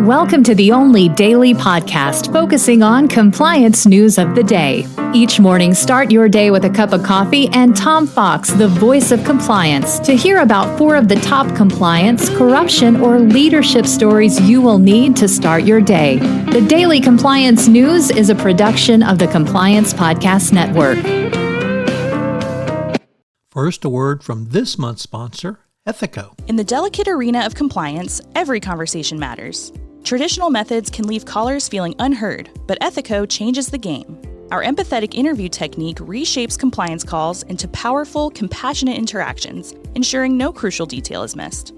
Welcome to the only daily podcast focusing on compliance news of the day. Each morning, start your day with a cup of coffee and Tom Fox, the voice of compliance, to hear about 4 of the top compliance, corruption, or leadership stories you will need to start your day. The Daily Compliance News is a production of the Compliance Podcast Network. First, a word from this month's sponsor, Ethico. In the delicate arena of compliance, every conversation matters. Traditional methods can leave callers feeling unheard, but Ethico changes the game. Our empathetic interview technique reshapes compliance calls into powerful, compassionate interactions, ensuring no crucial detail is missed.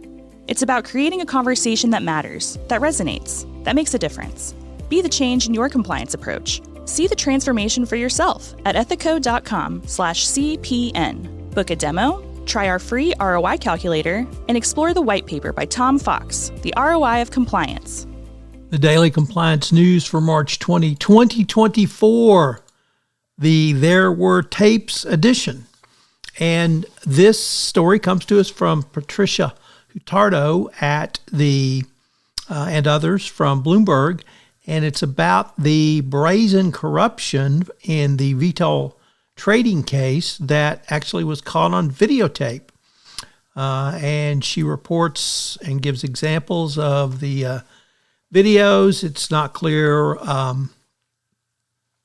It's about creating a conversation that matters, that resonates, that makes a difference. Be the change in your compliance approach. See the transformation for yourself at ethico.com/CPN. Book a demo, try our free ROI calculator, and explore the white paper by Tom Fox, The ROI of Compliance. The Daily Compliance News for March 20, 2024, the There Were Tapes edition. And this story comes to us from Patricia Hurtado at and others from Bloomberg, and it's about the brazen corruption in the Vitol Trading case that actually was caught on videotape. And she reports and gives examples of the videos. It's not clear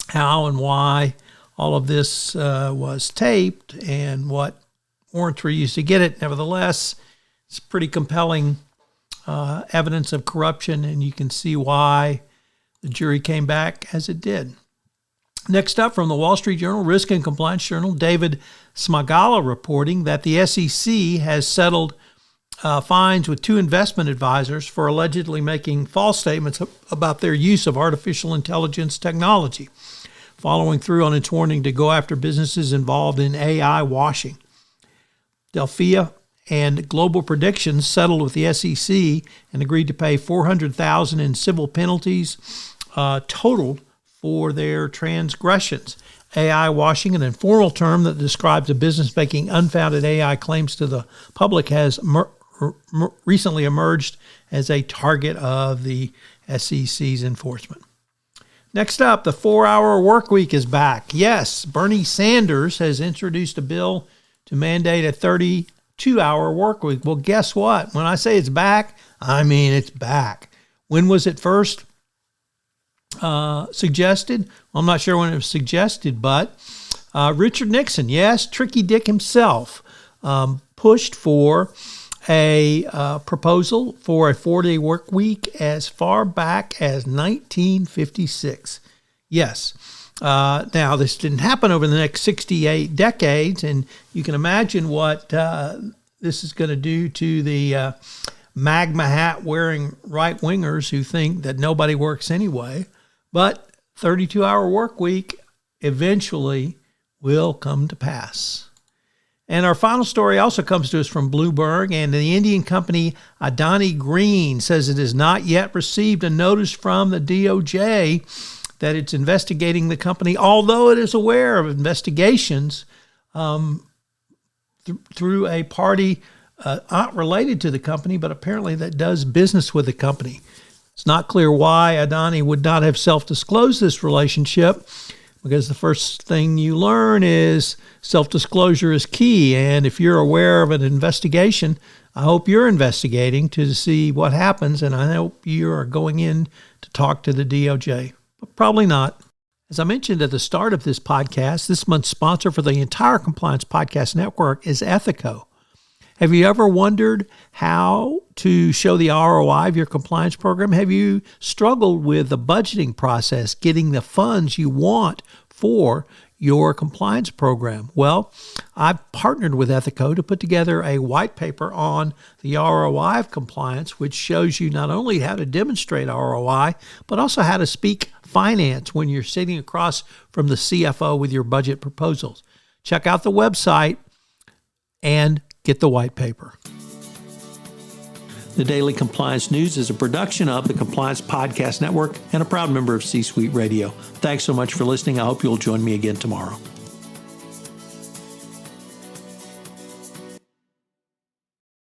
how and why all of this was taped and what warrants were used to get it. Nevertheless, it's pretty compelling evidence of corruption, and you can see why the jury came back as it did. Next up, from the Wall Street Journal, Risk and Compliance Journal, David Smagala reporting that the SEC has settled fines with 2 investment advisors for allegedly making false statements about their use of artificial intelligence technology, following through on its warning to go after businesses involved in AI washing. Delphia and Global Predictions settled with the SEC and agreed to pay $400,000 in civil penalties totaled for their transgressions. AI washing, an informal term that describes a business making unfounded AI claims to the public, has recently emerged as a target of the SEC's enforcement. Next up, the 4-hour work week is back. Yes, Bernie Sanders has introduced a bill to mandate a 32-hour work week. Well, guess what? When I say it's back, I mean it's back. When was it first suggested? I'm not sure when it was suggested, but Richard Nixon, yes, Tricky Dick himself, pushed for a proposal for a 4-day work week as far back as 1956. Yes. Now, this didn't happen over the next 68 decades, and you can imagine what this is going to do to the magma hat wearing right-wingers who think that nobody works anyway. But 32-hour work week eventually will come to pass. And our final story also comes to us from Bloomberg, and the Indian company Adani Green says it has not yet received a notice from the DOJ that it's investigating the company, although it is aware of investigations through a party not related to the company, but apparently that does business with the company. It's not clear why Adani would not have self-disclosed this relationship, because the first thing you learn is self-disclosure is key. And if you're aware of an investigation, I hope you're investigating to see what happens. And I hope you are going in to talk to the DOJ, but probably not. As I mentioned at the start of this podcast, this month's sponsor for the entire Compliance Podcast Network is Ethico. Have you ever wondered how to show the ROI of your compliance program? Have you struggled with the budgeting process, getting the funds you want for your compliance program? Well, I've partnered with Ethico to put together a white paper on the ROI of compliance, which shows you not only how to demonstrate ROI, but also how to speak finance when you're sitting across from the CFO with your budget proposals. Check out the website and get the white paper. The Daily Compliance News is a production of the Compliance Podcast Network and a proud member of C-Suite Radio. Thanks so much for listening. I hope you'll join me again tomorrow.